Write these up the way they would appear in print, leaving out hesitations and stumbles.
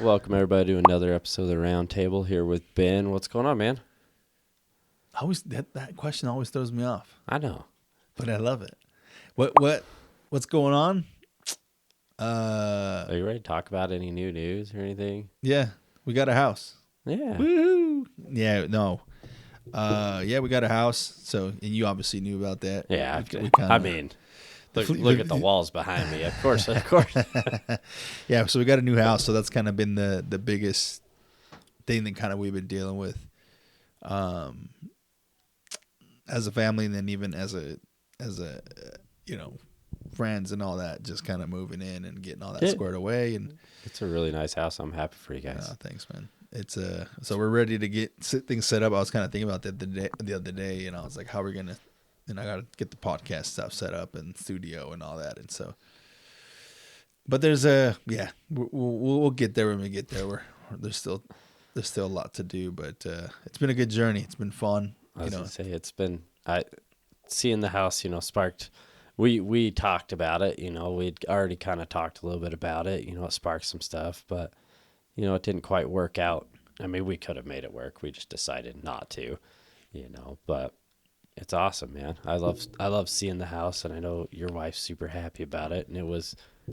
welcome everybody to another episode of the Round Table here with Ben. What's going on, man? That question always throws me off, I know. but I love it. What's going on? Are you ready to talk about any new news or anything? Yeah, we got a house. Yeah. Woohoo! Yeah, no. Yeah, we got a house. So, and you obviously knew about that. Yeah. We kinda, I mean, look at the walls behind me. Of course. Yeah, so we got a new house. So that's kind of been the biggest thing that kind of we've been dealing with, as a family, and then even as a friends and all that, just kind of moving in and getting all that squared away. And it's a really nice house. I'm happy for you guys. Thanks, man. It's so we're ready to get things set up. I was kind of thinking about that the other day, and I was like, how are we gonna? And I got to get the podcast stuff set up and studio and all that. And so, but there's we'll get there when we get there. There's still a lot to do, but it's been a good journey. It's been fun. I was gonna say it's been seeing the house, sparked. We talked about it, we'd already kind of talked a little bit about it, it sparked some stuff, but, it didn't quite work out. I mean, we could have made it work. We just decided not to, but it's awesome, man. I love seeing the house, and I know your wife's super happy about it. And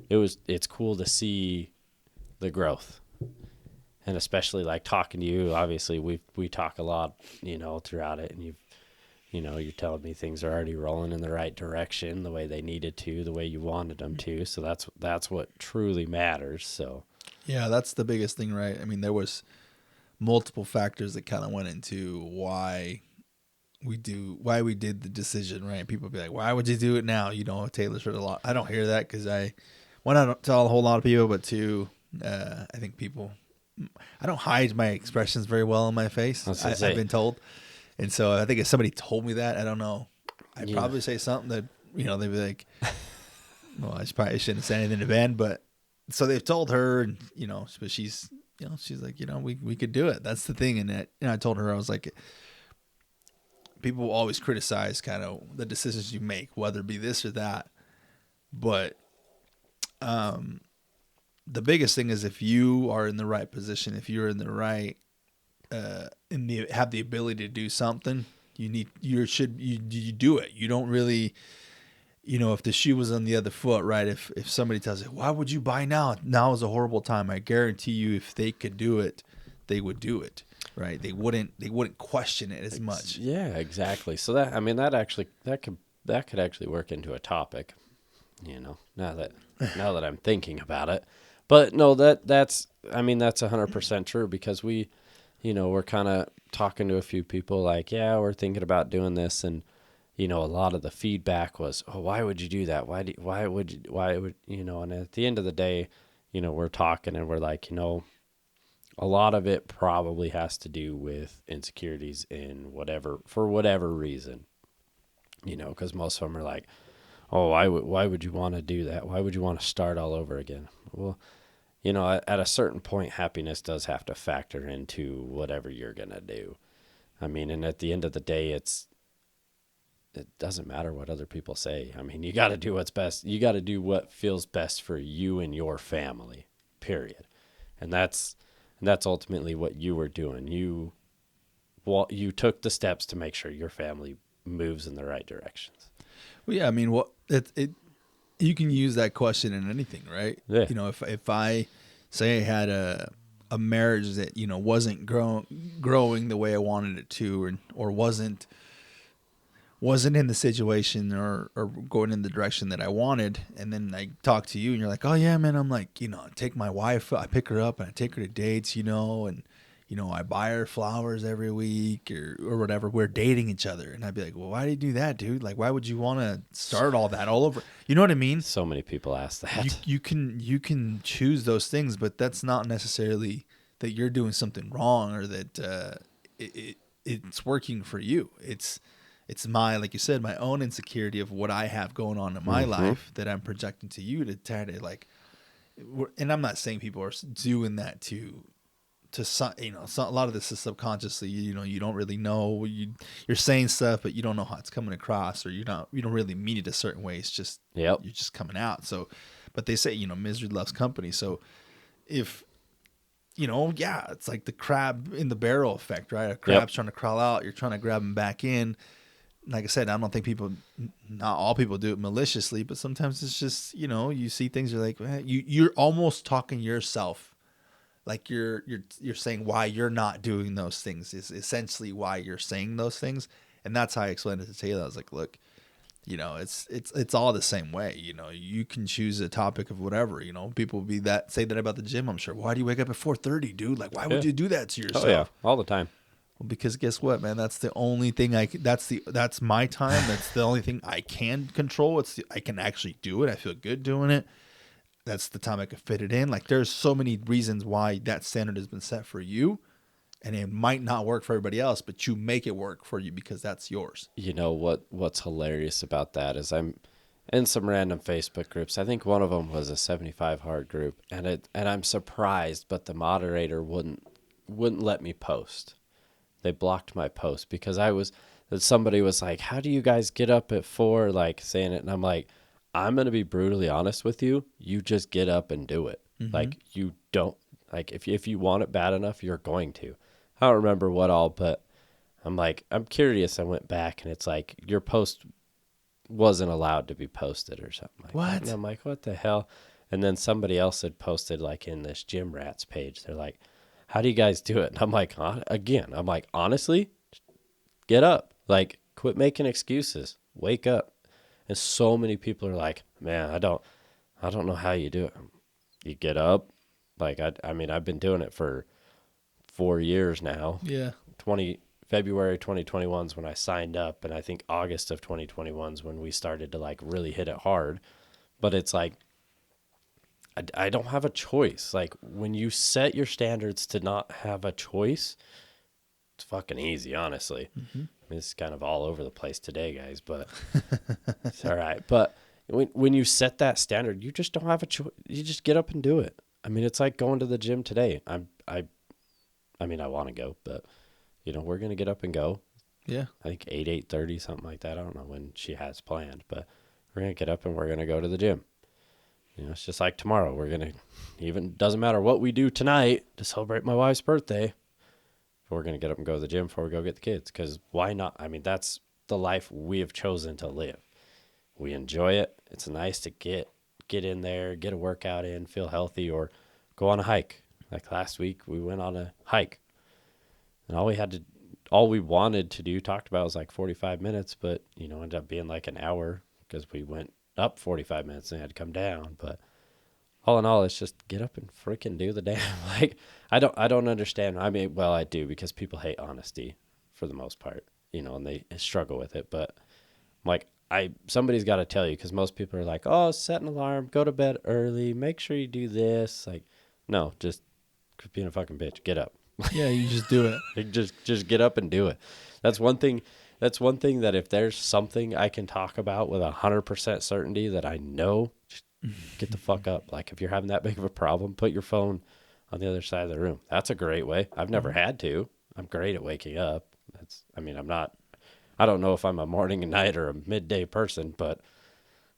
it's cool to see the growth, and especially like talking to you. Obviously we talk a lot, throughout it, and you're telling me things are already rolling in the right direction, the way they needed to, the way you wanted them to. So that's what truly matters. So yeah, that's the biggest thing, right? I mean, there was multiple factors that kind of went into why we did the decision, right? People be like, why would you do it now? Taylor's heard a lot. I don't hear that because I don't tell a whole lot of people, but two, I think I don't hide my expressions very well on my face. I've been told. And so I think if somebody told me that, I don't know, I'd probably say something that, they'd be like, well, I probably shouldn't say anything to Ben, but so they've told her, and, but she's like, we could do it. That's the thing. And I told her, I was like, people will always criticize kind of the decisions you make, whether it be this or that. But the biggest thing is if you are in the right position, if you're in the right, have the ability to do something, you do it. You don't really, if the shoe was on the other foot, right? If somebody tells you, why would you buy now? Now is a horrible time. I guarantee you, if they could do it, they would do it, right? They wouldn't question it as much. Yeah, exactly. So that could actually work into a topic, now that I'm thinking about it. But no, that's 100% true, because we're kind of talking to a few people like, yeah, we're thinking about doing this. And, a lot of the feedback was, oh, why would you do that? Why would, and at the end of the day, we're talking and we're like, a lot of it probably has to do with insecurities for whatever reason, because most of them are like, oh, why would you want to do that? Why would you want to start all over again? Well, at a certain point, happiness does have to factor into whatever you're going to do. I mean, and at the end of the day, it doesn't matter what other people say. I mean, you got to do what's best. You got to do what feels best for you and your family, period. And that's ultimately what you were doing. You took the steps to make sure your family moves in the right directions. Well, yeah, I mean, you can use that question in anything, right? Yeah. If I say I had a marriage that, wasn't growing the way I wanted it to, or wasn't in the situation or going in the direction that I wanted, and then I talk to you and you're like, oh yeah, man, I'm like, I take my wife, I pick her up and I take her to dates, and I buy her flowers every week or whatever. We're dating each other. And I'd be like, well, why do you do that, dude? Like, why would you want to start all that all over? You know what I mean? So many people ask that. You can choose those things, but that's not necessarily that you're doing something wrong or that it's working for you. It's like you said, my own insecurity of what I have going on in my life that I'm projecting to you to try to like, and I'm not saying people are doing that to a lot of this is subconsciously, you don't really know, you're saying stuff, but you don't know how it's coming across, or you don't really mean it a certain way. It's just, you're just coming out. So, but they say, misery loves company. So if yeah, it's like the crab in the barrel effect, right? A Yep. crab's trying to crawl out, you're trying to grab him back in. Like I said, I don't think not all people do it maliciously, but sometimes it's just, you see things, you're like, you're almost talking yourself. Like you're saying why you're not doing those things is essentially why you're saying those things. And that's how I explained it to Taylor. I was like, look, it's all the same way. You can choose a topic of whatever. People will say that about the gym. I'm sure. Why do you wake up at 4:30, dude? Like, why would you do that to yourself? Oh yeah, all the time. Well, because guess what, man? That's the only thing that's my time. That's the only thing I can control. I can actually do it. I feel good doing it. That's the time I can fit it in. Like, there's so many reasons why that standard has been set for you, and it might not work for everybody else, but you make it work for you because that's yours. You know what's hilarious about that is I'm in some random Facebook groups. I think one of them was a 75 hard group, and I'm surprised, but the moderator wouldn't let me post. They blocked my post because somebody was like, "How do you guys get up at 4?" Like saying it, and I'm like, "I'm gonna be brutally honest with you. You just get up and do it. Mm-hmm. Like you don't like if you want it bad enough, you're going to." I don't remember what all, but I'm like, I'm curious. I went back and it's like your post wasn't allowed to be posted or something like that. And I'm like, what the hell? And then somebody else had posted like in this Gym Rats page. They're like, how do you guys do it? And I'm like, honestly, get up. Like, quit making excuses. Wake up. And so many people are like, man, I don't know how you do it. You get up. Like, I mean, I've been doing it for 4 years now. Yeah. February 2021 is when I signed up, and I think August of 2021 is when we started to like really hit it hard. But it's like I don't have a choice. Like when you set your standards to not have a choice, it's fucking easy, honestly. Mm-hmm. I mean, it's kind of all over the place today, guys, but it's all right. But when you set that standard, you just don't have a choice. You just get up and do it. I mean, it's like going to the gym today. I mean, I want to go, but we're going to get up and go. Yeah. I think 8:30, something like that. I don't know when she has planned, but we're going to get up and we're going to go to the gym. It's just like tomorrow. We're going to, doesn't matter what we do tonight to celebrate my wife's birthday. We're going to get up and go to the gym before we go get the kids. Because why not? I mean, that's the life we have chosen to live. We enjoy it. It's nice to get in there, get a workout in, feel healthy, or go on a hike. Like last week, we went on a hike. And all we wanted to do, talked about, was like 45 minutes, but, ended up being like an hour because we went up 45 minutes and had to come down. But all in all, it's just get up and freaking do the damn. Like, I don't understand. I mean, well, I do, because people hate honesty for the most part, and they struggle with it. But I'm like, somebody's got to tell you, because most people are like, oh, set an alarm, go to bed early, make sure you do this. Like, no, just quit being a fucking bitch. Get up. Yeah, you just do it. Like, just get up and do it. That's one thing that if there's something I can talk about with 100% certainty that I know, just get the fuck up. Like, if you're having that big of a problem, put your phone on the other side of the room. That's a great way. I've never had to. I'm great at waking up. I don't know if I'm a morning and night or a midday person, but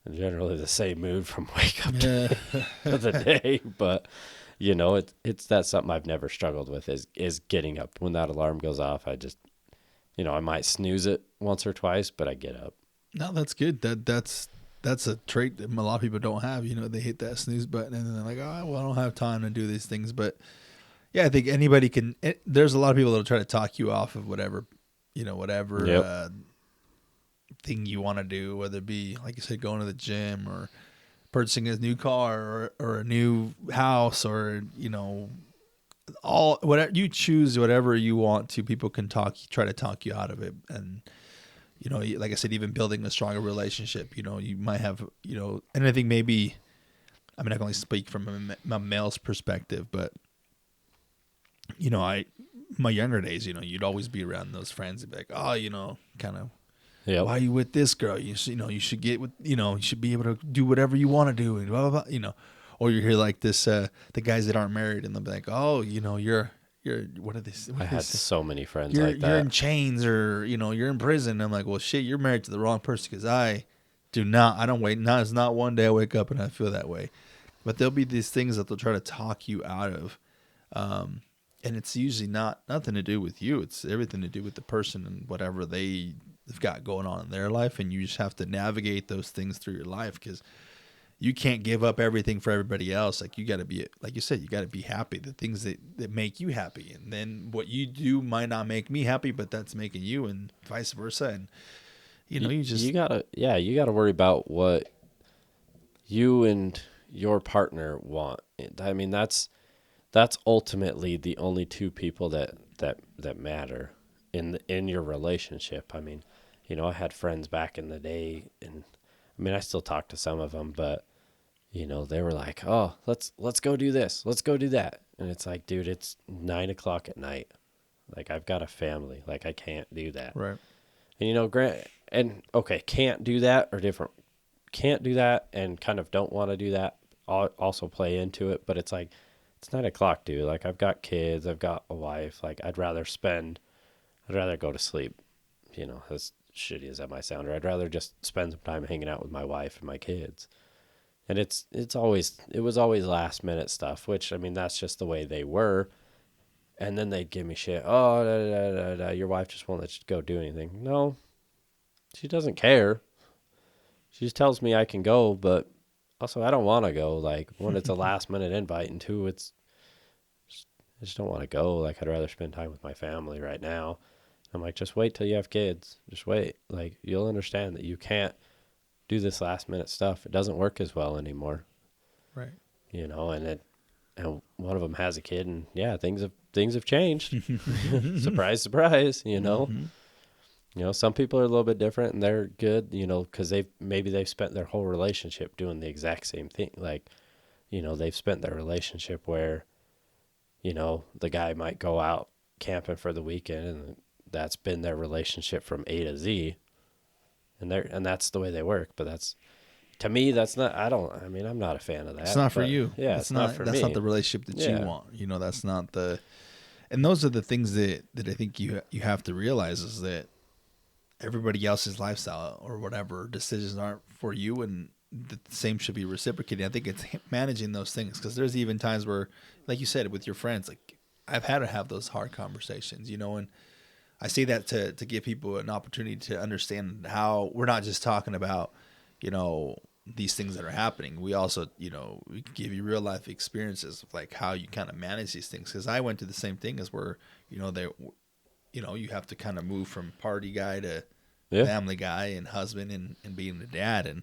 I'm generally the same mood from wake up to the day. But that's something I've never struggled with is getting up. When that alarm goes off, I just, I might snooze it once or twice, but I get up. No, that's good. That's a trait that a lot of people don't have. They hit that snooze button and then they're like, oh, well, I don't have time to do these things. But yeah, I think anybody can. There's a lot of people that'll try to talk you off of whatever thing you want to do, whether it be, like you said, going to the gym or purchasing a new car or a new house, or all whatever you choose, whatever you want to. People can try to talk you out of it, and like I said, even building a stronger relationship. You might have and I think maybe, I mean, I can only speak from a male's perspective, but my younger days, you'd always be around those friends and be like, oh, kind of. Yep. Why are you with this girl? You should get with, you should be able to do whatever you want to do, and blah, blah, blah, or you hear like this, the guys that aren't married, and they'll be like, oh, you're what are these? I had so many friends like that. You're in chains, or, you're in prison. I'm like, well, shit, you're married to the wrong person, because I don't wait. It's not one day I wake up and I feel that way. But there'll be these things that they'll try to talk you out of And it's usually nothing to do with you. It's everything to do with the person and whatever they've got going on in their life. And you just have to navigate those things through your life, because you can't give up everything for everybody else. Like, you got to be, like you said, you got to be happy. The things that make you happy. And then what you do might not make me happy, but that's making you, and vice versa. And, you gotta worry about what you and your partner want. I mean, that's ultimately the only two people that matter in your relationship. I mean, I had friends back in the day, and I mean, I still talk to some of them, but they were like, "Oh, let's go do this, let's go do that," and it's like, dude, it's 9 o'clock at night. Like, I've got a family. Like, I can't do that. right. And grant and okay, can't do that or different. Can't do that and kind of don't want to do that. Also play into it, but it's like, it's 9 o'clock, dude. Like, I've got kids, I've got a wife. Like, I'd rather go to sleep. As shitty as that might sound, or I'd rather just spend some time hanging out with my wife and my kids. And it was always last minute stuff, which, I mean, that's just the way they were. And then they'd give me shit. Oh, your wife just won't let you go do anything. No, she doesn't care. She just tells me I can go, but also I don't want to go. Like, one, it's a last minute invite, and two, I just don't want to go. Like, I'd rather spend time with my family right now. I'm like, just wait till you have kids. Just wait. Like, you'll understand that you can't do this last minute stuff. It doesn't work as well anymore. Right. And one of them has a kid, and yeah, things have changed. Surprise, surprise. Mm-hmm. Some people are a little bit different, and they're good. Because they've spent their whole relationship doing the exact same thing. Like, they've spent their relationship where, the guy might go out camping for the weekend, and that's been their relationship from A to Z. And that's the way they work. But to me, that's not. I mean, I'm not a fan of that. It's not for you. Yeah, it's not for me. That's not the relationship that you want. That's not the. And those are the things that I think you have to realize, is that everybody else's lifestyle or whatever decisions aren't for you, and the same should be reciprocated. I think it's managing those things, because there's even times where, like you said, with your friends, like, I've had to have those hard conversations, and I say that to give people an opportunity to understand how we're not just talking about, these things that are happening. We also, we give you real life experiences of, like, how you kind of manage these things. Because I went through the same thing, as where, you have to kind of move from party guy to family guy and husband and being a dad. And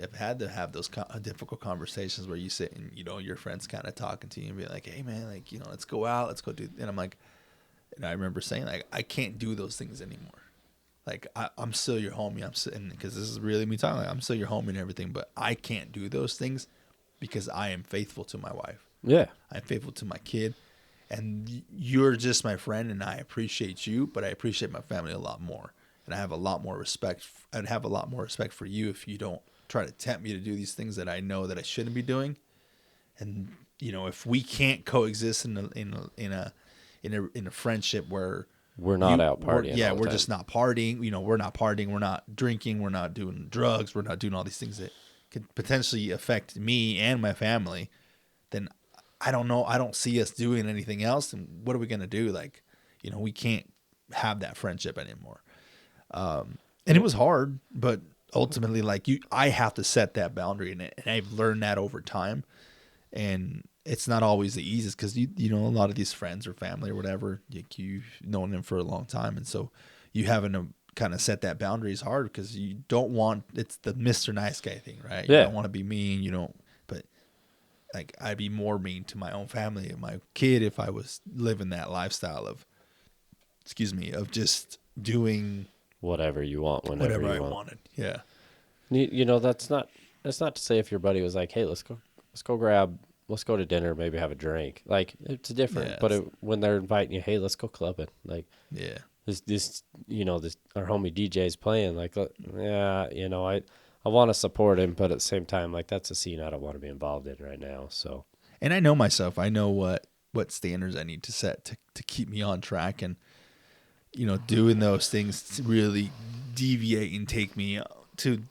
I've had to have those difficult conversations where you sit and, your friends kind of talking to you and be like, hey man, like, let's go out, let's go do, and I'm like, and I remember saying, like, I can't do those things anymore. Like, I'm still your homie. Because this is really me talking. Like, I'm still your homie and everything, but I can't do those things because I am faithful to my wife. Yeah. I'm faithful to my kid, and you're just my friend, and I appreciate you, but I appreciate my family a lot more. And I have a lot more respect. I'd have a lot more respect for you if you don't try to tempt me to do these things that I know that I shouldn't be doing. And, if we can't coexist in a friendship where we're not out partying. We're just not partying. We're not partying. We're not drinking. We're not doing drugs. We're not doing all these things that could potentially affect me and my family. Then I don't know. I don't see us doing anything else. And what are we going to do? Like, we can't have that friendship anymore. And it was hard, but ultimately, like, I have to set that boundary, and I've learned that over time. And it's not always the easiest, because a lot of these friends or family or whatever, you've known them for a long time, and so you having to kind of set that boundary is hard, because you don't want, it's the Mr. Nice Guy thing, right? You don't want to be mean, but like, I'd be more mean to my own family and my kid if I was living that lifestyle of just doing whatever you want whenever whatever you I want. wanted. Yeah. That's not to say if your buddy was like, hey, let's go to dinner, maybe have a drink. Like, it's different. Yeah, but when they're inviting you, hey, let's go clubbing. Like, yeah. this our homie DJ's playing. Like, yeah, I want to support him, but at the same time, like, that's a scene I don't want to be involved in right now. So, and I know myself. I know what standards I need to set to keep me on track, and doing those things to really deviate and take me to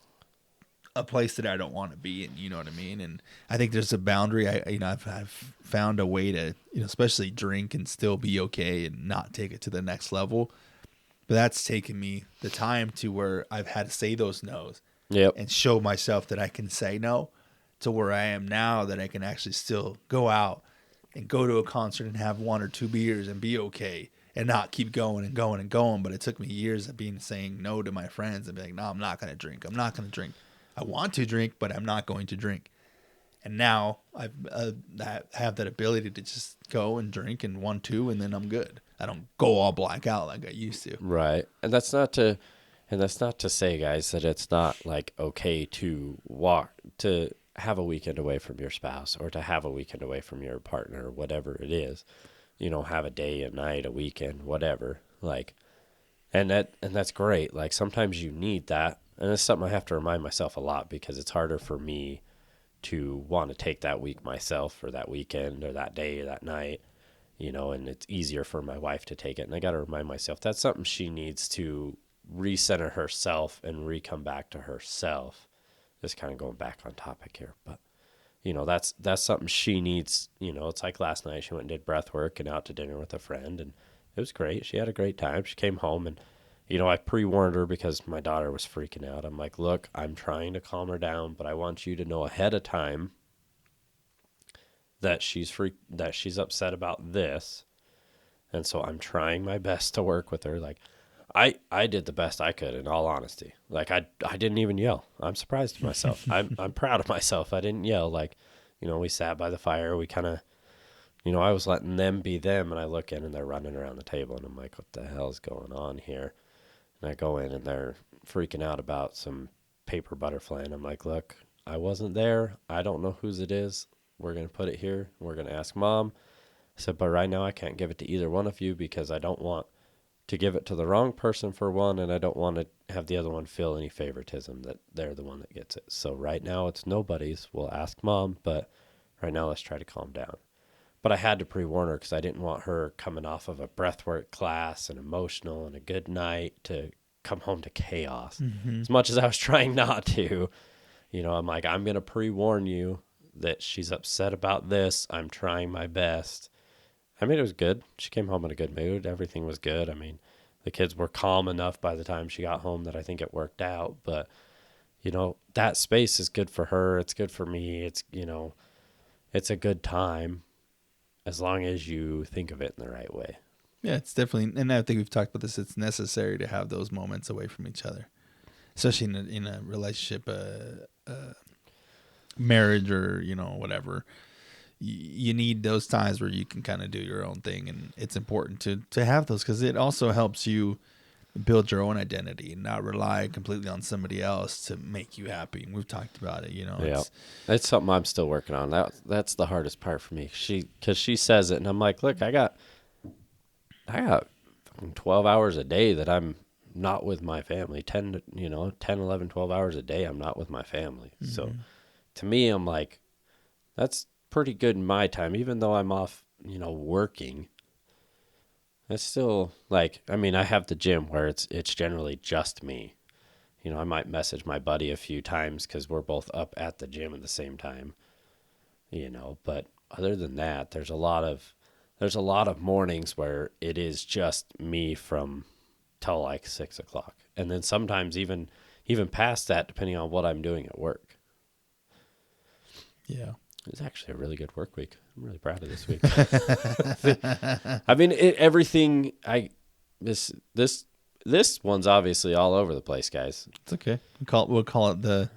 a place that I don't want to be in, you know what I mean? And I think there's a boundary. I've found a way to, especially drink and still be okay and not take it to the next level. But that's taken me the time to where I've had to say those no's and show myself that I can say no, to where I am now that I can actually still go out and go to a concert and have 1 or 2 beers and be okay and not keep going and going and going. But it took me years of saying no to my friends and be like, no, I'm not going to drink. I'm not going to drink. I want to drink, but I'm not going to drink. And now I have that ability to just go and drink and 1, 2, and then I'm good. I don't go all black out like I used to. Right. And that's not to say, guys, that it's not like okay to have a weekend away from your spouse or to have a weekend away from your partner, whatever it is. Have a day, a night, a weekend, whatever. Like, and that's great. Like, sometimes you need that. And it's something I have to remind myself a lot, because it's harder for me to want to take that week myself, or that weekend, or that day, or that night, and it's easier for my wife to take it. And I got to remind myself that's something she needs to recenter herself and come back to herself. Just kind of going back on topic here, but that's something she needs. It's like last night she went and did breath work and out to dinner with a friend, and it was great. She had a great time. She came home, and I pre-warned her because my daughter was freaking out. I'm like, look, I'm trying to calm her down, but I want you to know ahead of time that she's upset about this. And so I'm trying my best to work with her. Like, I did the best I could, in all honesty. Like, I didn't even yell. I'm surprised of myself. I'm proud of myself. I didn't yell. Like, we sat by the fire. We kind of, I was letting them be them, and I look in and they're running around the table, and I'm like, what the hell's going on here? And I go in and they're freaking out about some paper butterfly. And I'm like, look, I wasn't there. I don't know whose it is. We're going to put it here. We're going to ask Mom. I said, but right now I can't give it to either one of you, because I don't want to give it to the wrong person, for one, and I don't want to have the other one feel any favoritism that they're the one that gets it. So right now it's nobody's. We'll ask Mom, but right now let's try to calm down. But I had to pre-warn her, because I didn't want her coming off of a breathwork class and emotional and a good night to come home to chaos. Mm-hmm. As much as I was trying not to, I'm like, I'm going to pre-warn you that she's upset about this. I'm trying my best. I mean, it was good. She came home in a good mood. Everything was good. I mean, the kids were calm enough by the time she got home that I think it worked out. But, that space is good for her. It's good for me. It's, it's a good time, as long as you think of it in the right way. Yeah, it's definitely, and I think we've talked about this, it's necessary to have those moments away from each other, especially in a relationship, marriage, or, whatever. You need those times where you can kind of do your own thing, and it's important to have those, because it also helps you build your own identity and not rely completely on somebody else to make you happy. And we've talked about it, Yeah, that's something I'm still working on. That's the hardest part for me. Because she says it, and I'm like, look, I got 12 hours a day that I'm not with my family. 10, 11, 12 hours a day I'm not with my family. Mm-hmm. So to me, I'm like, that's pretty good in my time, even though I'm off, working. It's still like, I mean, I have the gym where it's generally just me. I might message my buddy a few times because we're both up at the gym at the same time. But other than that, there's a lot of mornings where it is just me from till like 6:00, and then sometimes even past that, depending on what I'm doing at work. Yeah. It's actually a really good work week. I'm really proud of this week. I mean, this one's obviously all over the place, guys. It's okay. We'll call it the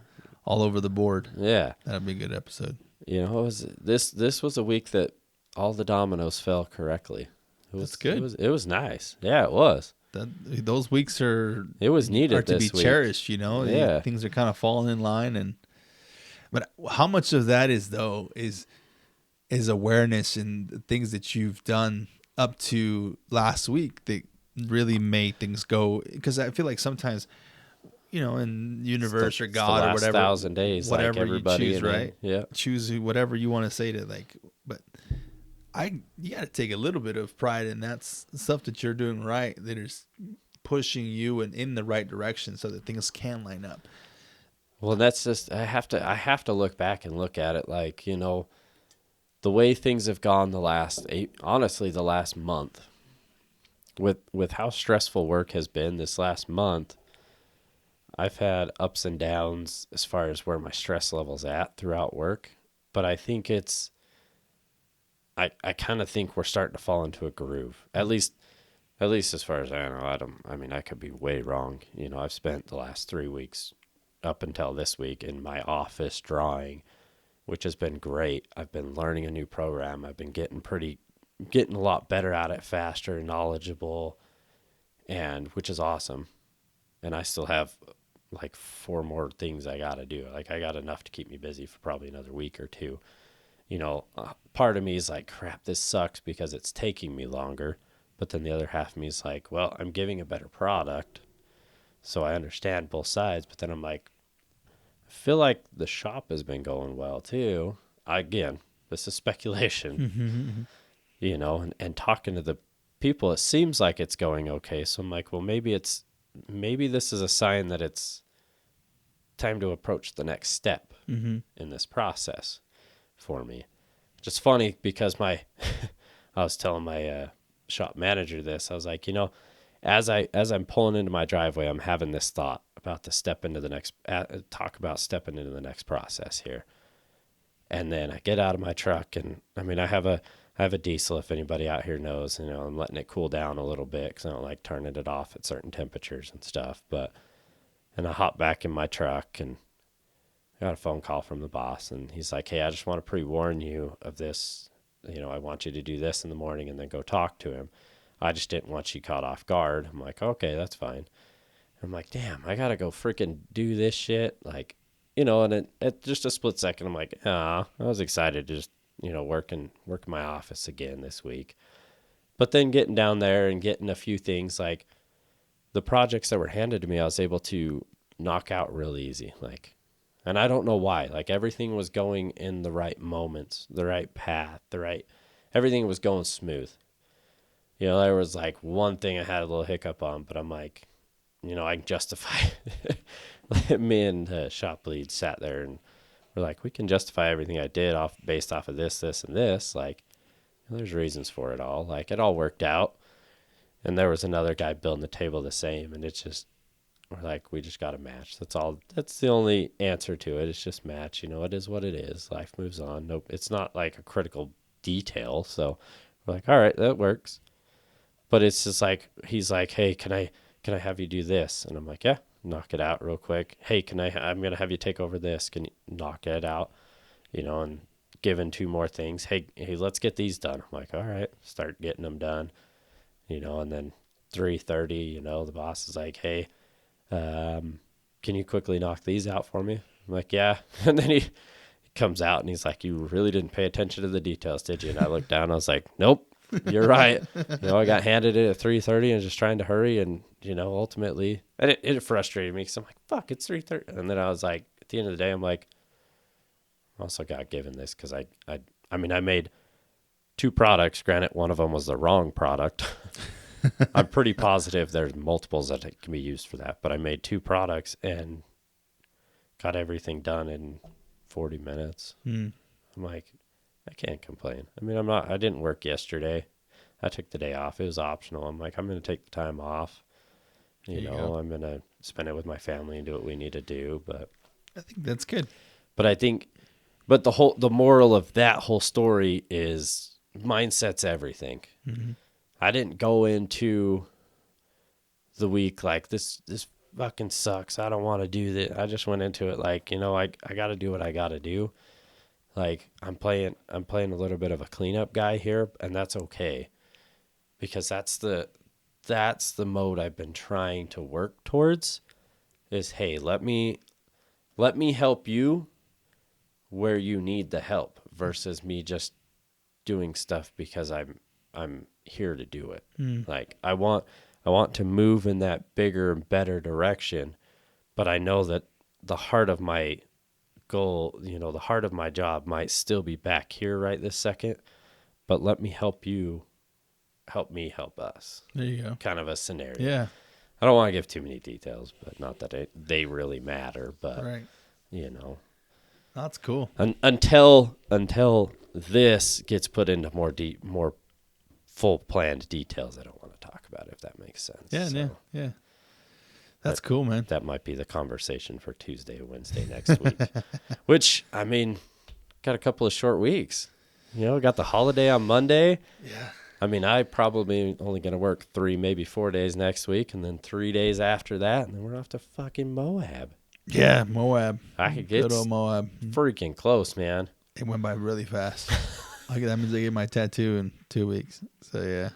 all over the board. Yeah, that'd be a good episode. This was a week that all the dominoes fell correctly. That's good. It was nice. Yeah, it was. Those weeks it was needed to this be week. Cherished. Yeah, things are kind of falling in line, but how much of that is awareness and the things that you've done up to last week that really made things go? Because I feel like sometimes, in universe or God or whatever, 1,000 days, whatever like everybody, you choose, right? Yeah, choose whatever you want to say to, like, but you got to take a little bit of pride in that stuff that you're doing right, that is pushing you in the right direction so that things can line up. Well, that's just I have to look back and look at it like, the way things have gone the last month with how stressful work has been this last month. I've had ups and downs as far as where my stress level's at throughout work, but I kind of think we're starting to fall into a groove. At least as far as I know. I mean, I could be way wrong. I've spent the last 3 weeks up until this week in my office drawing, which has been great. I've been learning a new program. I've been getting a lot better at it, faster, knowledgeable, and which is awesome. And I still have like 4 more things I got to do. Like I got enough to keep me busy for probably another week or two. Part of me is like, crap, this sucks because it's taking me longer. But then the other half of me is like, well, I'm giving a better product. So I understand both sides. But then I'm like, I feel like the shop has been going well too. Again, this is speculation, and talking to the people, it seems like it's going okay. So I'm like, well, maybe this is a sign that it's time to approach the next step Mm-hmm. in this process for me. Just funny because I was telling my shop manager this. I was like, as I'm pulling into my driveway, I'm having this thought about the step into the next talk about stepping into the next process here. And then I get out of my truck, and I mean, I have a diesel. If anybody out here knows, I'm letting it cool down a little bit because I don't like turning it off at certain temperatures and stuff. And I hop back in my truck, and I got a phone call from the boss, and he's like, "Hey, I just want to pre-warn you of this. I want you to do this in the morning and then go talk to him. I just didn't want you caught off guard." I'm like, "Okay, that's fine." I'm like, "Damn, I gotta go freaking do this shit." Like, and at just a split second, I'm like, I was excited to just, work in my office again this week. But then getting down there and getting a few things like the projects that were handed to me, I was able to knock out real easy. Like, and I don't know why. Like everything was going in the right moments, the right path, everything was going smooth. There was like one thing I had a little hiccup on, but I'm like, I can justify it. Me and the shop lead sat there and we're like, we can justify everything I did based off of this, this, and this. Like, there's reasons for it all. Like, it all worked out. And there was another guy building the table the same, and it's just, we're like, we just got to match. That's all. That's the only answer to it. It's just match. It is what it is. Life moves on. Nope. It's not like a critical detail. So we're like, all right, that works. But it's just like, he's like, hey, can I have you do this? And I'm like, yeah, knock it out real quick. Hey, I'm going to have you take over this. Can you knock it out? And given 2 more things. Hey, let's get these done. I'm like, all right, start getting them done, and then 3:30, the boss is like, hey, can you quickly knock these out for me? I'm like, yeah. And then he comes out and he's like, you really didn't pay attention to the details, did you? And I looked down, I was like, nope, you're right. I got handed it at 3:30 and just trying to hurry. And, ultimately, and it frustrated me because I'm like, fuck, it's 3:30. And then I was like, at the end of the day, I'm like, I also got given this because I mean, I made 2 products. Granted, one of them was the wrong product. I'm pretty positive there's multiples that can be used for that, but I made 2 products and got everything done in 40 minutes. Mm. I'm like, I can't complain. I mean, I didn't work yesterday. I took the day off. It was optional. I'm like, I'm going to take the time off. I'm going to spend it with my family and do what we need to do. But I think that's good. But the moral of that whole story is mindset's everything. Mm-hmm. I didn't go into the week like this fucking sucks. I don't want to do this. I just went into it like, I got to do what I got to do. Like I'm playing a little bit of a cleanup guy here, and that's okay. Because that's the mode I've been trying to work towards is, hey, let me help you where you need the help versus me just doing stuff because I'm here to do it. Like I want to move in that bigger and better direction, but I know that the heart of my goal, the heart of my job might still be back here right this second, but let me help you help me help us. There you go. Kind of a scenario. Yeah. I don't want to give too many details, but not that they really matter, but Right. you know. That's cool. Until this gets put into more full planned details, I don't want to talk about it, if that makes sense. Yeah. That's cool, man. That might be the conversation for Tuesday or Wednesday next week. Which, I mean, got a couple of short weeks. You know, got the holiday on Monday. Yeah. I mean, I probably only going to work 3, maybe 4 days next week, and then 3 days after that, and then we're off to fucking Moab. Yeah, Moab. I could get good old Moab. freaking close, man. It went by really fast. That means I get my tattoo in 2 weeks. So yeah.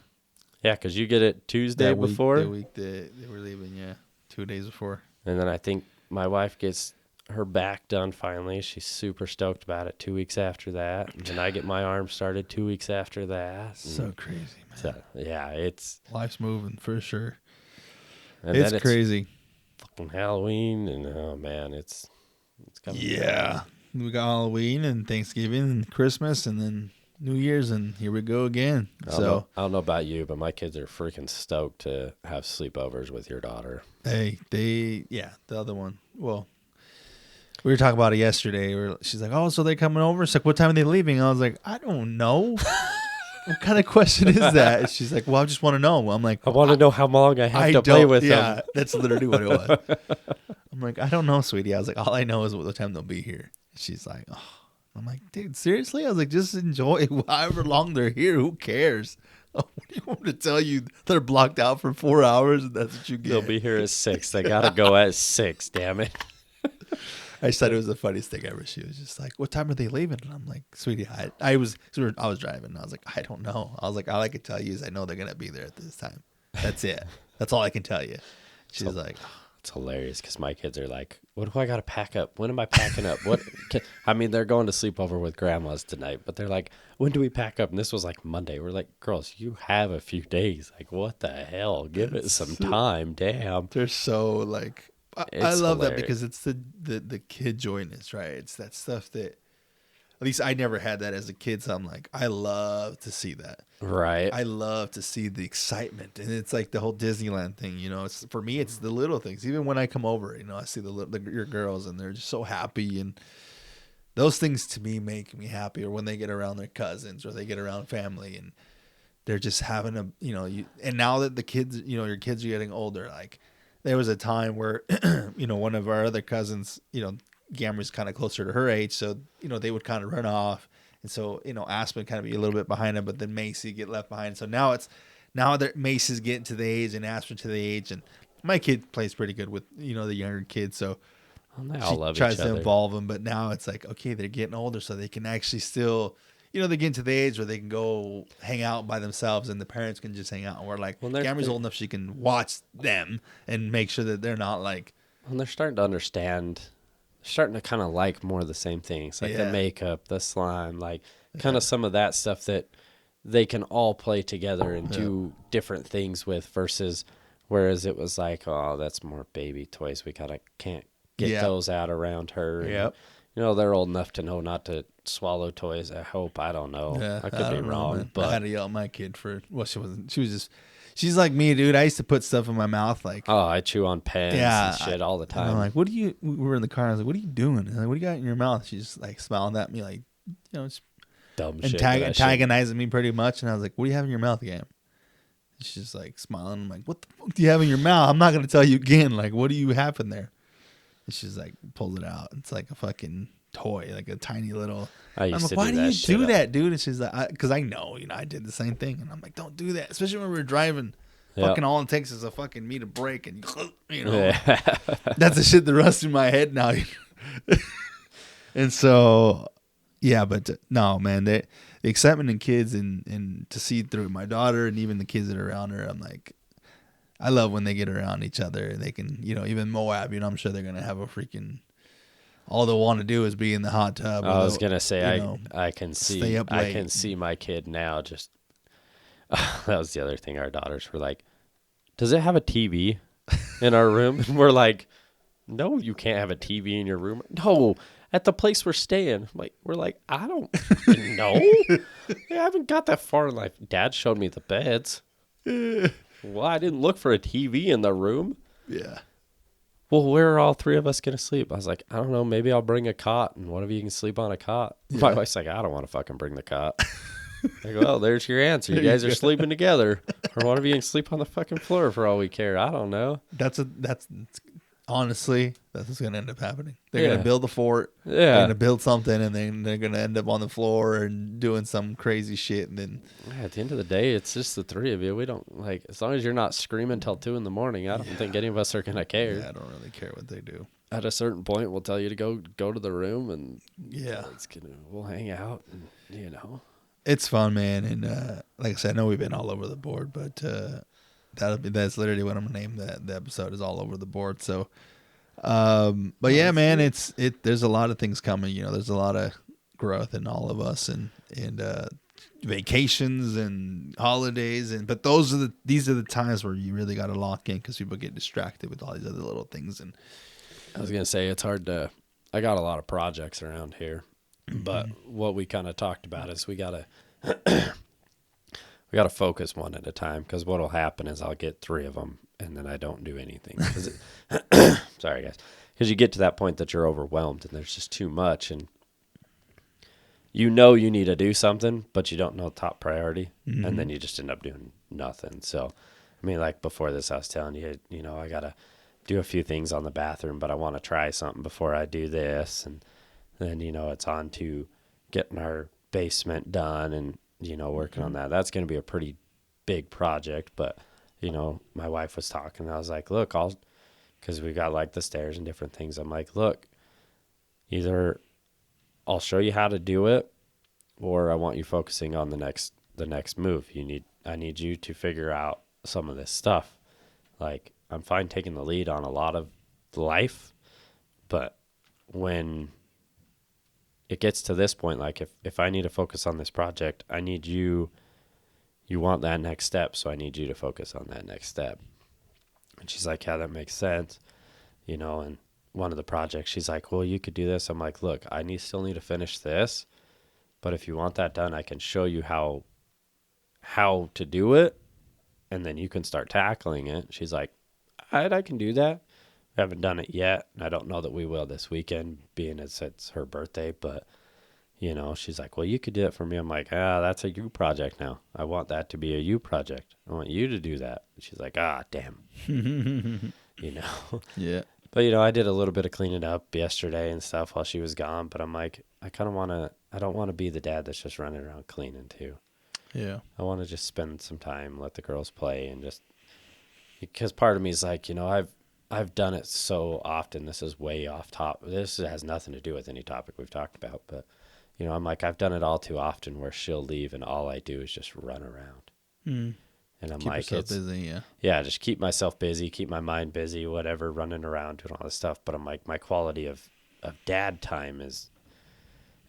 Yeah, because you get it Tuesday before. The week they were leaving, yeah. 2 days before. And then I think my wife gets her back done finally. She's super stoked about it 2 weeks after that. And then I get my arm started 2 weeks after that. So crazy, man. So, yeah, it's... Life's moving for sure. And it's crazy. Fucking Halloween, and oh, man, it's coming. Yeah. We got Halloween and Thanksgiving and Christmas and then New Year's, and here we go again. I don't know about you, but my kids are freaking stoked to have sleepovers with your daughter. Hey, the other one. Well, we were talking about it yesterday. She's like, oh, so they're coming over? It's like, what time are they leaving? I was like, I don't know. What kind of question is that? And she's like, well, I just want to know. I'm like, I want to know how long I have to play with them. Yeah, that's literally what it was. I'm like, I don't know, sweetie. I was like, all I know is what time they'll be here. She's like, oh. I'm like, dude, seriously? I was like, just enjoy however long they're here. Who cares? What do you want me to tell you? They're blocked out for 4 hours, and that's what you get. They'll be here at 6. They got to go at 6, damn it. I just thought it was the funniest thing ever. She was just like, what time are they leaving? And I'm like, sweetie, I was driving. And I was like, I don't know. I was like, all I can tell you is I know they're going to be there at this time. That's it. That's all I can tell you. She's like... It's hilarious because my kids are like, what do I got to pack up? When am I packing up? I mean, they're going to sleep over with grandma's tonight, but they're like, when do we pack up? And this was like Monday. We're like, girls, you have a few days. Like, what the hell? Give it some time. Damn. They're so like, I love that because it's the kid joyness, right? It's that stuff that, at least I never had that as a kid. So I'm like, I love to see that. Right. I love to see the excitement. And it's like the whole Disneyland thing, you know, for me, it's the little things. Even when I come over, you know, I see your girls and they're just so happy. And those things to me make me happy. Or when they get around their cousins or they get around family and they're just having and now that the kids, you know, your kids are getting older, like there was a time where, you know, one of our other cousins, you know, Gamry's kind of closer to her age, so you know they would kind of run off, and so you know Aspen kind of be a little bit behind him, but then Macy get left behind. So now that Macy's getting to the age and Aspen to the age, and my kid plays pretty good with you know the younger kids, so they all love tries each other. to involve them. But now it's like okay, they're getting older, so they can actually still. You know, they get to the age where they can go hang out by themselves and the parents can just hang out. And we're like, Gamry's old enough she can watch them and make sure that they're not like. Well, they're starting to understand. Starting to kind of like more of the same things, like the makeup, the slime, like kind of some of that stuff that they can all play together and do different things with versus whereas it was like, oh, that's more baby toys. We can't get those out around her. Yep. You know, they're old enough to know not to swallow toys. I hope. I don't know. Yeah, I could be wrong. But I had to yell at my kid for, well, she wasn't, she was just, she's like me, dude. I used to put stuff in my mouth like. Oh, I chew on pens and shit all the time. I'm like, we were in the car. I was like, what are you doing? And like, what do you got in your mouth? She's just like smiling at me like, you know, just dumb and shit. antagonizing me pretty much. And I was like, what do you have in your mouth again? And she's just like smiling. I'm like, what the fuck do you have in your mouth? I'm not going to tell you again. Like, what do you have in there? And she's like, pulls it out. It's like a fucking toy, like a tiny little. I'm like, why do you do that, dude? And she's like, because I know, you know, I did the same thing. And I'm like, don't do that, especially when we're driving. Yep. Fucking all it takes is a fucking me to break, and you know, that's the shit that runs through my head now. And so, yeah, but no, man, the excitement in kids and to see through my daughter and even the kids that are around her, I'm like, I love when they get around each other and they can, you know, even Moab, you know, I'm sure they're gonna have a freaking. All they want to do is be in the hot tub. I was gonna say, I can see my kid now. Just that was the other thing. Our daughters were like, "Does it have a TV in our room?" And we're like, "No, you can't have a TV in your room." No, at the place we're staying. We're like, I don't know. I haven't got that far in life. Dad showed me the beds. Well, I didn't look for a TV in the room. Yeah. well, where are all three of us going to sleep? I was like, I don't know. Maybe I'll bring a cot and one of you can sleep on a cot. My wife's like, I don't want to fucking bring the cot. Like, well, there's your answer. You There you guys are go. sleeping together. Or one of you can sleep on the fucking floor for all we care. I don't know. That's honestly, that's what's gonna end up happening. They're Yeah. gonna build a fort. Yeah. They're gonna build something, and then they're gonna end up on the floor and doing some crazy shit. And then Yeah, at the end of the day, it's just the three of you. We don't, like, as long as you're not screaming till 2 a.m, I don't think any of us are going to care. yeah, I don't really care what they do. At a certain point, we'll tell you to go to the room and Yeah, we'll hang out and, you know. it's fun, man. And like I said, I know we've been all over the board, but that's literally what I'm gonna name the episode is all over the board. So, but yeah, man, there's a lot of things coming. You know, there's a lot of growth in all of us, and vacations and holidays, but these are the times where you really got to lock in because people get distracted with all these other little things. And I was going to say, it's hard to, I got a lot of projects around here, but what we kind of talked about is we got to focus one at a time, because what'll happen is I'll get 3 of them and then I don't do anything. Sorry guys. Because you get to that point that you're overwhelmed and there's just too much, and you know you need to do something, but you don't know top priority, and then you just end up doing nothing. So, I mean, like before this, I was telling you, you know, I got to do a few things on the bathroom, but I want to try something before I do this. And then, you know, it's on to getting our basement done and, you know, working on that. That's going to be a pretty big project, but, you know, my wife was talking, and I was like, look, because we got like the stairs and different things. I'm like, look, either I'll show you how to do it, or I want you focusing on the next move. I need you to figure out some of this stuff. Like, I'm fine taking the lead on a lot of life, but when it gets to this point, like if I need to focus on this project, I need you want that next step, so I need you to focus on that next step. And she's like, yeah, that makes sense. You know, and one of the projects, she's like, well, you could do this. I'm like, look, still need to finish this, but if you want that done, I can show you how to do it, and then you can start tackling it. She's like, I can do that. I haven't done it yet. I don't know that we will this weekend, being as it's her birthday, but, you know, she's like, well, you could do it for me. I'm like, that's a you project now. I want that to be a you project. I want you to do that. She's like, damn. You know? yeah, But, you know, I did a little bit of cleaning up yesterday and stuff while she was gone, but I'm like, I don't want to be the dad that's just running around cleaning too. yeah, I want to just spend some time, let the girls play, and just, because part of me is like, you know, I've done it so often. This is way off top. This has nothing to do with any topic we've talked about, but, you know, I'm like, I've done it all too often where she'll leave and all I do is just run around. And I'm keep like, yourself busy. yeah, just keep myself busy, keep my mind busy, whatever, running around doing all this stuff. But I'm like, my quality of dad time is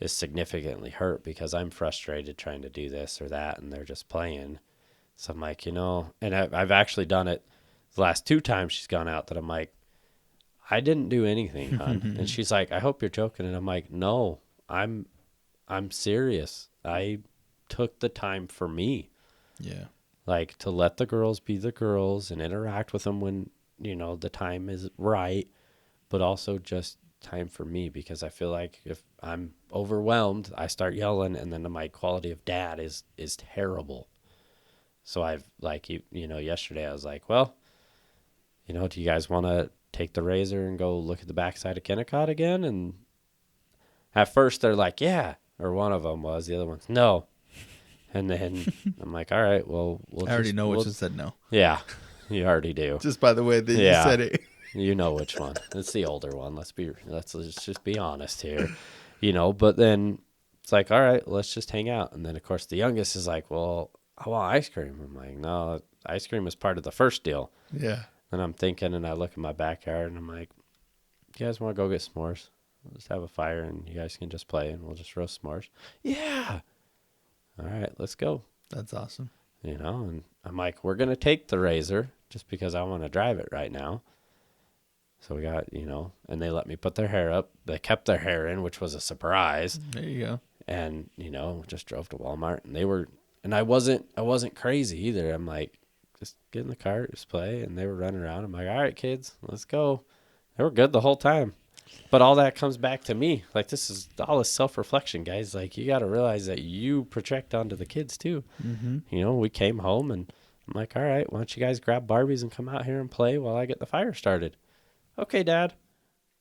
significantly hurt because I'm frustrated trying to do this or that, and they're just playing. So I'm like, you know, and I've actually done it the last 2 times she's gone out that I'm like, I didn't do anything, hon. And she's like, I hope you're joking. And I'm like, no, I'm serious. I took the time for me. Yeah. Like, to let the girls be the girls and interact with them when, you know, the time is right, but also just time for me, because I feel like if I'm overwhelmed, I start yelling, and then my quality of dad is terrible. So I've, like, you know, yesterday I was like, well, you know, do you guys want to take the razor and go look at the backside of Kennecott again? And at first they're like, yeah, or one of them was, the other one's no. And then I'm like, all right, well, I already know which one said no. Yeah, you already do. Just by the way that you said it. You know which one. It's the older one. Let's just be honest here. You know, but then it's like, all right, let's just hang out. And then, of course, the youngest is like, well, I want ice cream. I'm like, no, ice cream is part of the first deal. Yeah. And I'm thinking, and I look in my backyard, and I'm like, you guys want to go get s'mores? We'll just have a fire, and you guys can just play, and we'll just roast s'mores. Yeah. All right, let's go. That's awesome. You know, and I'm like, we're going to take the razor just because I want to drive it right now. So we got, you know, and they let me put their hair up. They kept their hair in, which was a surprise. There you go. And, you know, just drove to Walmart, and I wasn't crazy either. I'm like, just get in the car, just play. And they were running around. I'm like, all right, kids, let's go. They were good the whole time. But all that comes back to me. Like, this is all this self-reflection, guys. Like, you got to realize that you project onto the kids, too. Mm-hmm. You know, we came home, and I'm like, all right, why don't you guys grab Barbies and come out here and play while I get the fire started? Okay, Dad.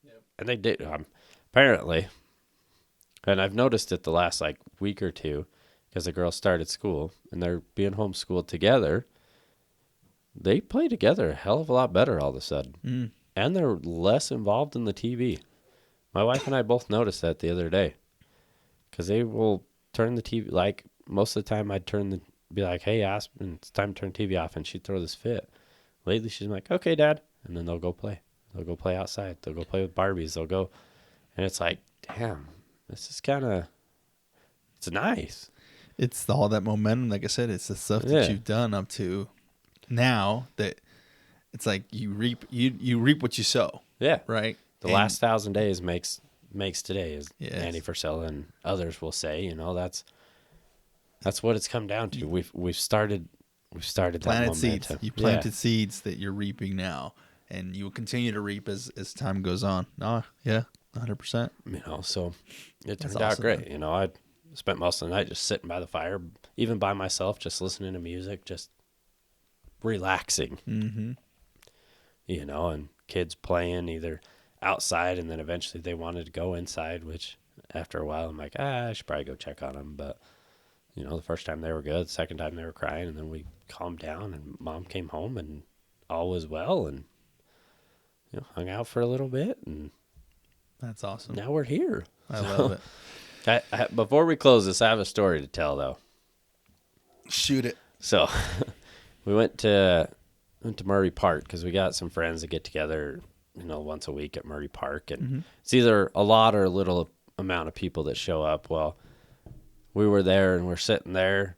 Yep. And they did, apparently. And I've noticed it the last, like, week or two, because the girls started school, and they're being homeschooled together. They play together a hell of a lot better all of a sudden. Mm. And they're less involved in the TV. My wife and I both noticed that the other day, because they will turn the TV. Like, most of the time, I'd be like, "Hey, Aspen, it's time to turn TV off," and she'd throw this fit. Lately, she's like, "Okay, Dad," and then they'll go play. They'll go play outside. They'll go play with Barbies. They'll go, and it's like, damn, this is it's nice. It's all that momentum. Like I said, it's the stuff that you've done up to now that it's like you reap what you sow. Yeah, right. The last 1,000 days makes today, as Yes. Andy Frisella and others will say. You know, that's what it's come down to. We've started Planted that seeds. momentum. You planted seeds that you're reaping now, and you will continue to reap as time goes on. Oh, yeah, 100%. You know, so it That's turned out awesome, great. man. You know, I spent most of the night just sitting by the fire, even by myself, just listening to music, just relaxing. Mm-hmm. You know, and kids playing either outside, and then eventually they wanted to go inside, which after a while I'm like, I should probably go check on them. But, you know, the first time they were good, the second time they were crying, and then we calmed down, and Mom came home, and all was well, and, you know, hung out for a little bit, and That's awesome. now we're here. I love it. Before we close this, I have a story to tell, though. Shoot it. So we went to Murray Park because we got some friends that get together, you know, once a week at Murray Park. And it's either a lot or a little amount of people that show up. Well, we were there and we're sitting there.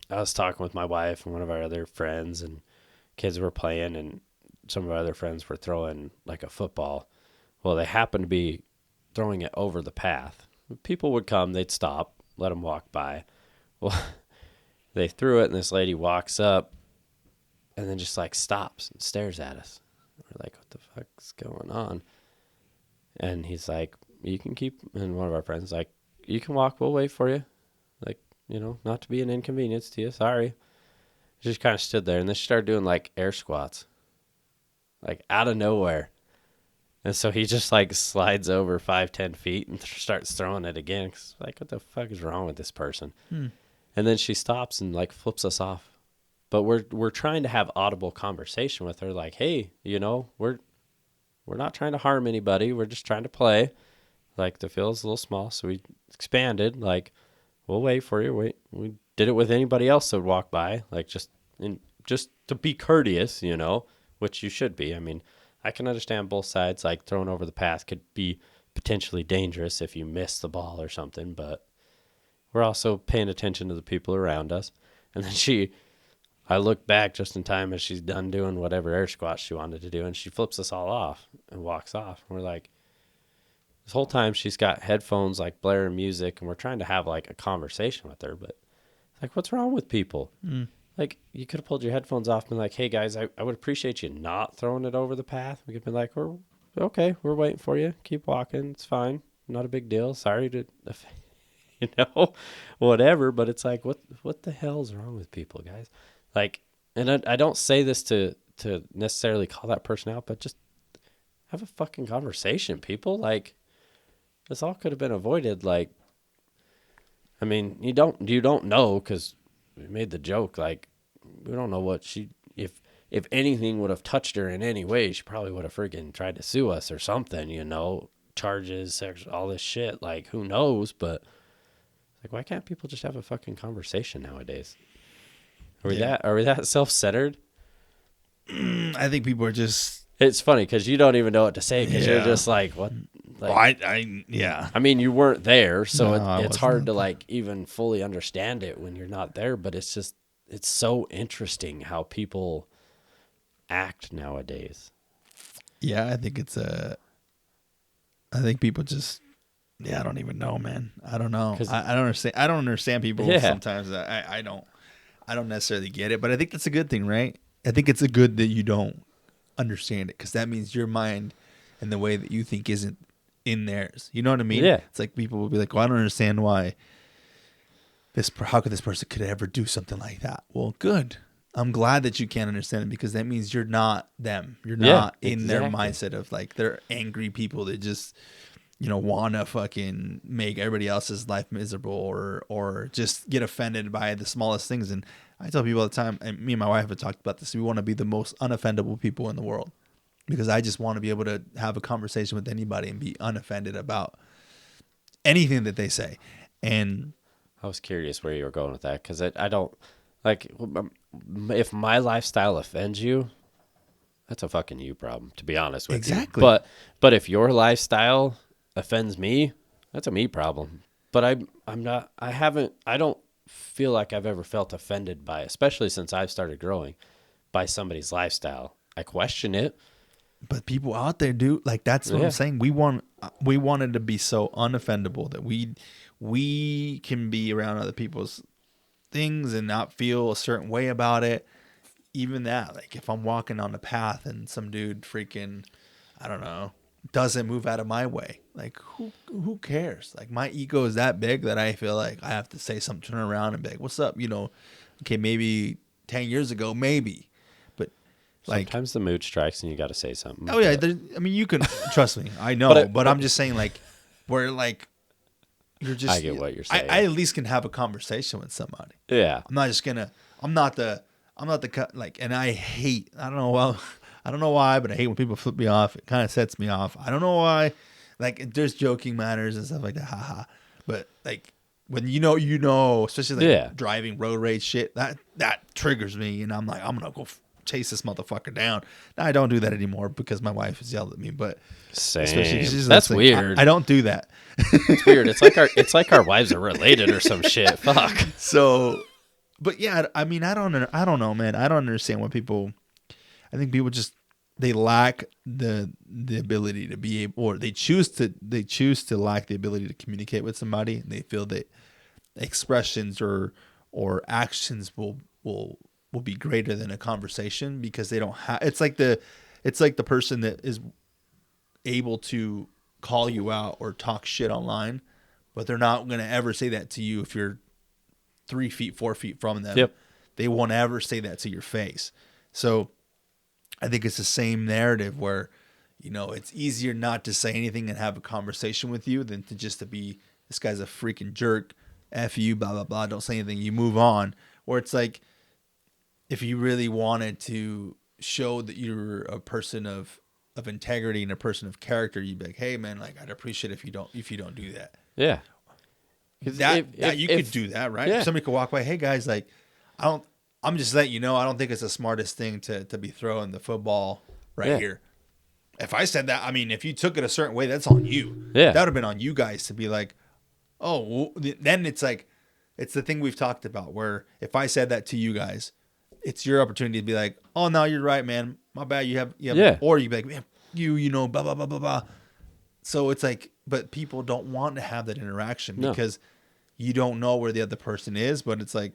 I was talking with my wife and one of our other friends, and kids were playing, and some of our other friends were throwing like a football. Well, they happened to be throwing it over the path. People would come, they'd stop, let them walk by. Well, they threw it, and this lady walks up and then just like stops and stares at us. We're like, what the fuck's going on? And he's like, you can keep, and one of our friends like, you can walk, we'll wait for you. Like, you know, not to be an inconvenience to you, sorry. She just kind of stood there, and then she started doing like air squats, like out of nowhere. And so he just like slides over 5-10 feet and starts throwing it again. 'Cause like, what the fuck is wrong with this person? And then she stops and like flips us off. But we're trying to have audible conversation with her, like, hey, you know, we're not trying to harm anybody. We're just trying to play. Like, the field's a little small, so we expanded. Like, we'll wait for you. We did it with anybody else that would walk by. Like, just to be courteous, you know, which you should be. I mean, I can understand both sides. Like, throwing over the path could be potentially dangerous if you miss the ball or something. But we're also paying attention to the people around us. And then I look back just in time as she's done doing whatever air squats she wanted to do, and she flips us all off and walks off. And we're like, this whole time she's got headphones like blaring music, and we're trying to have like a conversation with her, but like, what's wrong with people? Like, you could have pulled your headphones off and been like, hey guys, I would appreciate you not throwing it over the path. We could be like, we're okay, we're waiting for you. Keep walking, it's fine, not a big deal. Sorry to, you know, whatever. But it's like, what the hell's wrong with people, guys? Like, and I don't say this to necessarily call that person out, but just have a fucking conversation, people. Like, this all could have been avoided. Like, I mean, you don't know, because we made the joke. Like, we don't know what if anything would have touched her in any way, she probably would have freaking tried to sue us or something, you know, charges, sex, all this shit. Like, who knows? But like, why can't people just have a fucking conversation nowadays? Are we that self-centered? I think people are just. It's funny because you don't even know what to say, because you're just like, what? Like, yeah. I mean, you weren't there, so No, it's hard to like even fully understand it when you're not there. But it's so interesting how people act nowadays. Yeah, I think I think people just. Yeah, I don't even know, man. I don't know. I don't understand. I don't understand people sometimes. I don't necessarily get it, but I think that's a good thing, right? I think it's a good that you don't understand it, because that means your mind and the way that you think isn't in theirs. You know what I mean? Yeah. It's like people will be like, well, I don't understand why how could this person could ever do something like that? Well, good. I'm glad that you can't understand it, because that means you're not them. You're not in their mindset of like they're angry people that just, want to fucking make everybody else's life miserable or just get offended by the smallest things. And I tell people all the time, and me and my wife have talked about this, we want to be the most unoffendable people in the world, because I just want to be able to have a conversation with anybody and be unoffended about anything that they say. And I was curious where you were going with that, because I don't, like, if my lifestyle offends you, that's a fucking you problem, to be honest with you. Exactly. But if your lifestyle offends me, that's a me problem. But I don't feel like I've ever felt offended by, especially since I've started growing, by somebody's lifestyle. I question it. But people out there do, like, that's what I'm saying. We wanted to be so unoffendable that we can be around other people's things and not feel a certain way about it. Even that, like, if I'm walking on the path and some dude freaking, I don't know, doesn't move out of my way, like, who cares? Like, my ego is that big that I feel like I have to say something, turn around and be like, what's up? Okay, maybe 10 years ago, maybe. Like, sometimes the mood strikes and you got to say something. Oh yeah, you can trust me. I know, but I'm just saying, like, where like you're just. I get what you're saying. I at least can have a conversation with somebody. Yeah, I'm not just gonna. I'm not the like, and I hate. I don't know. Well, I don't know why, but I hate when people flip me off. It kind of sets me off. I don't know why. Like, there's joking matters and stuff like that. Haha. But like, when especially like driving road rage shit, that triggers me, and I'm like, I'm gonna go chase this motherfucker down. Now, I don't do that anymore because my wife has yelled at me, but same. That's weird. I don't do that. It's weird. It's like our wives are related or some shit. Fuck. So, but yeah, I mean, I don't know, man. I don't understand what people. I think people just they lack the ability to be able, or they choose to lack the ability to communicate with somebody, and they feel that expressions or actions will be greater than a conversation, because they don't have. It's like the person that is able to call you out or talk shit online, but they're not going to ever say that to you if you're 3 feet, 4 feet from them. Yep. They won't ever say that to your face. So I think it's the same narrative where, it's easier not to say anything and have a conversation with you than to be, this guy's a freaking jerk. F you, blah, blah, blah. Don't say anything. You move on. Or it's like, if you really wanted to show that you're a person of integrity and a person of character, you'd be like, hey man, like, I'd appreciate if you don't do that. Yeah. You could do that, right? Yeah. Somebody could walk by, hey guys, like, I'm just letting you know, I don't think it's the smartest thing to be throwing the football here. If I said that, I mean, if you took it a certain way, that's on you. Yeah. That would have been on you guys to be like, oh, well, then it's like, it's the thing we've talked about where if I said that to you guys, it's your opportunity to be like, oh no, you're right, man. My bad. You have, or you'd be like, man, blah, blah, blah, blah, blah. So it's like, but people don't want to have that interaction because you don't know where the other person is, but it's like,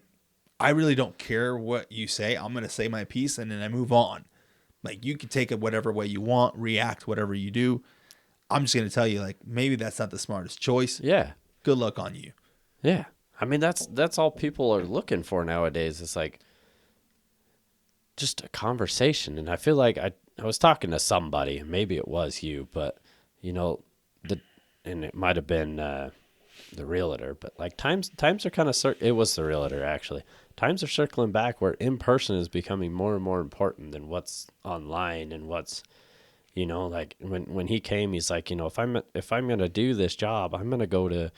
I really don't care what you say. I'm going to say my piece and then I move on. Like, you can take it whatever way you want, react whatever you do. I'm just going to tell you, like, maybe that's not the smartest choice. Yeah. Good luck on you. Yeah. I mean, that's all people are looking for nowadays. It's like, just a conversation. And I feel like I was talking to somebody, maybe it was you, but and it might have been the realtor, but like times are kind of it was the realtor actually. Times are circling back where in person is becoming more and more important than what's online and what's, like when he came, he's like, if I'm going to do this job, I'm going to go to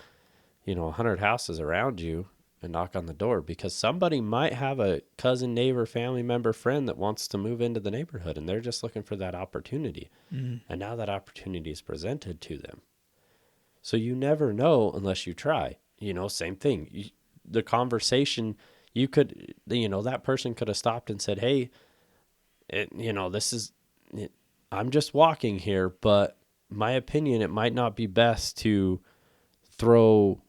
100 houses around you and knock on the door, because somebody might have a cousin, neighbor, family member, friend that wants to move into the neighborhood, and they're just looking for that opportunity. Mm. And now that opportunity is presented to them. So you never know unless you try. Same thing. The conversation, you could, that person could have stopped and said, hey, I'm just walking here, but my opinion, it might not be best to throw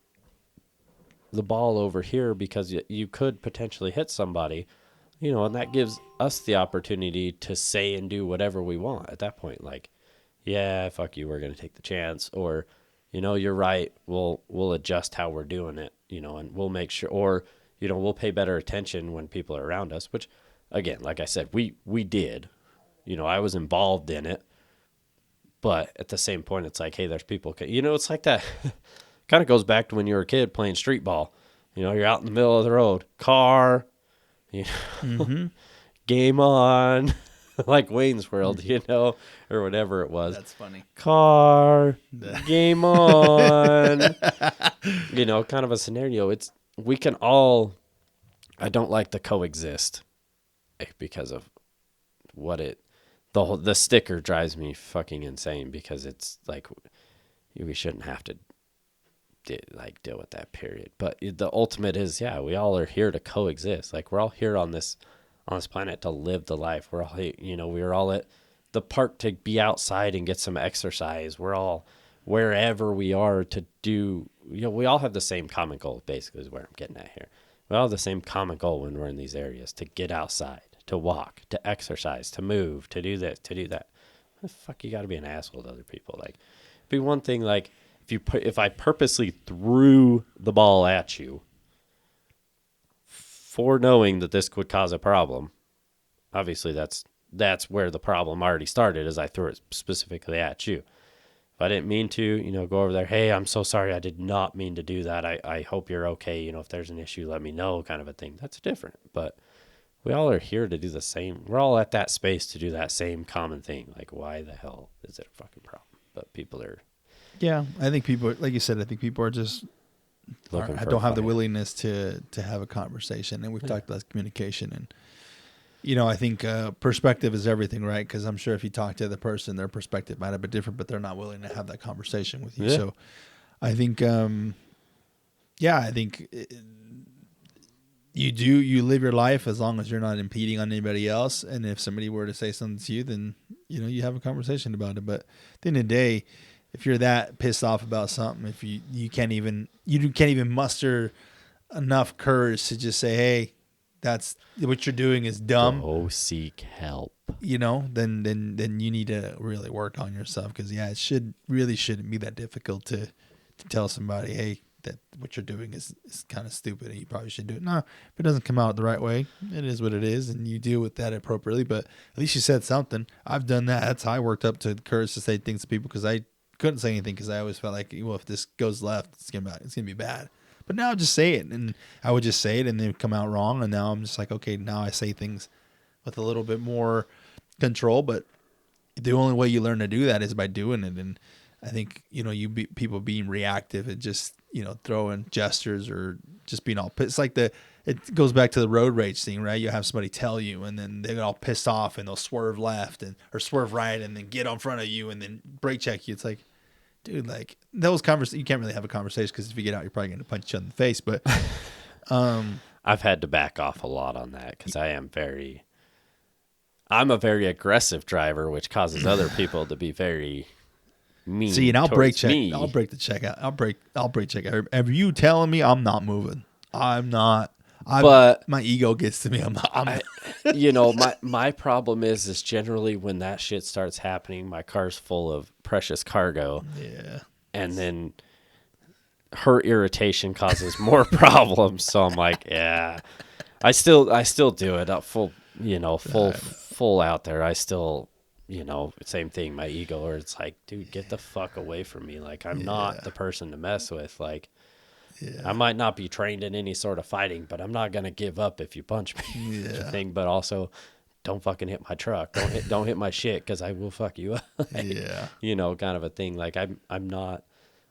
the ball over here because you could potentially hit somebody, and that gives us the opportunity to say and do whatever we want at that point. Like, yeah, fuck you, we're going to take the chance. Or, you're right, we'll adjust how we're doing it, and we'll make sure, or, we'll pay better attention when people are around us, which, again, like I said, we did. I was involved in it. But at the same point, it's like, hey, there's people. It's like that. Kind of goes back to when you were a kid playing street ball. You're out in the middle of the road, car, you know, Mm-hmm. game on, like Wayne's World, or whatever it was. That's funny. Car, game on, kind of a scenario. We can all. I don't like the coexist because of what the sticker drives me fucking insane because it's like we shouldn't have to deal with that period. But the ultimate is, yeah, we all are here to coexist. Like we're all here on this planet to live the life. We're all, we're all at the park to be outside and get some exercise. We're all wherever we are to do, we all have the same common goal, basically is where I'm getting at here. We all have the same common goal when we're in these areas, to get outside, to walk, to exercise, to move, to do this, to do that. Why the fuck you got to be an asshole to other people? Like, it'd be one thing, like, if I purposely threw the ball at you for knowing that this could cause a problem, obviously that's where the problem already started, as I threw it specifically at you. If I didn't mean to, go over there, hey, I'm so sorry, I did not mean to do that. I hope you're okay. If there's an issue, let me know, kind of a thing. That's different. But we all are here to do the same. We're all at that space to do that same common thing. Like, why the hell is it a fucking problem? But people are. Yeah, I think people, like you said, are just I don't have the willingness to have a conversation. And we've talked about communication, and I think perspective is everything, right? Because I'm sure if you talk to the person, their perspective might have been different, but they're not willing to have that conversation with you. Yeah. So I think, I think you live your life as long as you're not impeding on anybody else. And if somebody were to say something to you, then, you have a conversation about it. But at the end of the day, if you're that pissed off about something, if you can't even muster enough courage to just say, hey, that's what you're doing is dumb. Go seek help. Then you need to really work on yourself, because it shouldn't be that difficult to tell somebody, hey, that what you're doing is kind of stupid and you probably should do it. No, if it doesn't come out the right way, it is what it is, and you deal with that appropriately. But at least you said something. I've done that. That's how I worked up to the courage to say things to people, because I couldn't say anything because I always felt like, well, if this goes left, it's gonna be bad. But now just say it, and I would just say it, and they would come out wrong. And now I'm just like, okay, now I say things with a little bit more control. But the only way you learn to do that is by doing it. And I think people being reactive and just throwing gestures or just being all pissed. It's like it goes back to the road rage thing, right? You have somebody tell you, and then they get all pissed off, and they'll swerve left or swerve right, and then get in front of you, and then brake check you. It's like, dude, like those conversations, you can't really have a conversation, because if you get out, you're probably going to punch you in the face. But I've had to back off a lot on that, because I'm a very aggressive driver, which causes other people to be very mean. See, and I'll brake check. Me. I'll break the check out. I'll brake check. Are you telling me I'm not moving? I'm not. But my ego gets to me. My problem is generally when that shit starts happening, my car's full of precious cargo. Yeah. And then her irritation causes more problems. So I'm like, yeah, I still do it up full out there. I still, same thing, my ego, or it's like, dude, get the fuck away from me. Like, I'm not the person to mess with. Like, I might not be trained in any sort of fighting, but I'm not going to give up if you punch me. Thing, but also don't fucking hit my truck. Don't hit my shit, because I will fuck you up. Kind of a thing. Like, I'm not,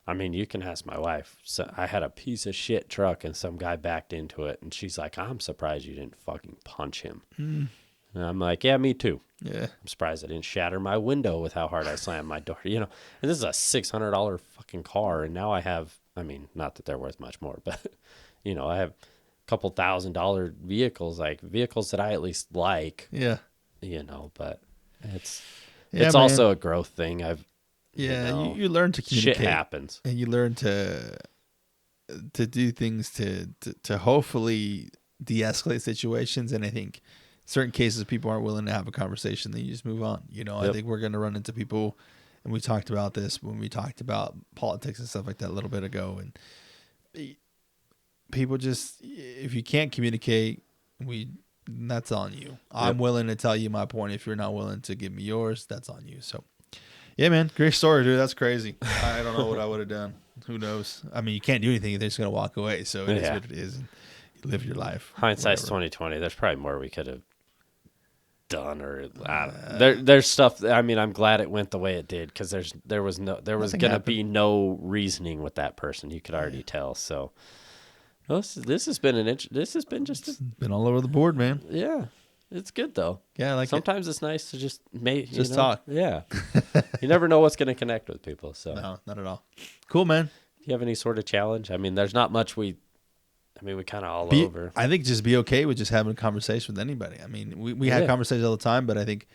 I mean, you can ask my wife. So I had a piece of shit truck and some guy backed into it, and she's like, I'm surprised you didn't fucking punch him. And I'm like, yeah, me too. Yeah. I'm surprised I didn't shatter my window with how hard I slammed my door. And this is a $600 fucking car, and now I have, I mean, not that they're worth much more, but, I have a couple $1,000 vehicles, like vehicles that I at least like. Yeah. But it's also a growth thing. You learn to communicate. Shit happens. And you learn to do things to hopefully de-escalate situations. And I think certain cases people aren't willing to have a conversation, then you just move on. I think we're going to run into people and we talked about this when we talked about politics and stuff like that a little bit ago. And people just, if you can't communicate, that's on you. Yep. I'm willing to tell you my point. If you're not willing to give me yours, that's on you. So, yeah, man, great story, dude. That's crazy. I don't know what I would have done. Who knows? I mean, you can't do anything. They're just gonna walk away. So it is what it is. And you live your life. Hindsight's 20/20. There's probably more we could have done, or there's stuff. I mean, I'm glad it went the way it did, because there was gonna be no reasoning with that person. You could already tell. So this has been been all over the board, man. Yeah. It's good though. Yeah, I like sometimes it's nice to just talk. Yeah. You never know what's going to connect with people. So no, not at all. Cool, man. Do you have any sort of challenge? I mean, there's not much we kind of over. I think just be okay with just having a conversation with anybody. I mean, we have conversations all the time, but I think,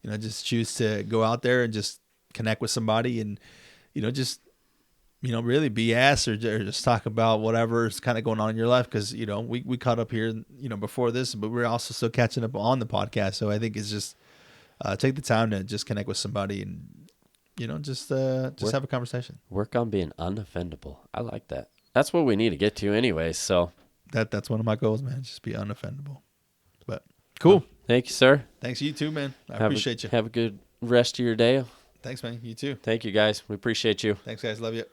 just choose to go out there and just connect with somebody and, just, really BS or just talk about whatever's kind of going on in your life. Because, we caught up here, before this, but we're also still catching up on the podcast. So I think it's just take the time to just connect with somebody and, just have a conversation. Work on being unoffendable. I like that. That's what we need to get to anyway. So that's one of my goals, man. Just be unoffendable. But cool. Thank you, sir. Thanks, you too, man. I appreciate you. Have a good rest of your day. Thanks, man. You too. Thank you, guys. We appreciate you. Thanks, guys. Love you.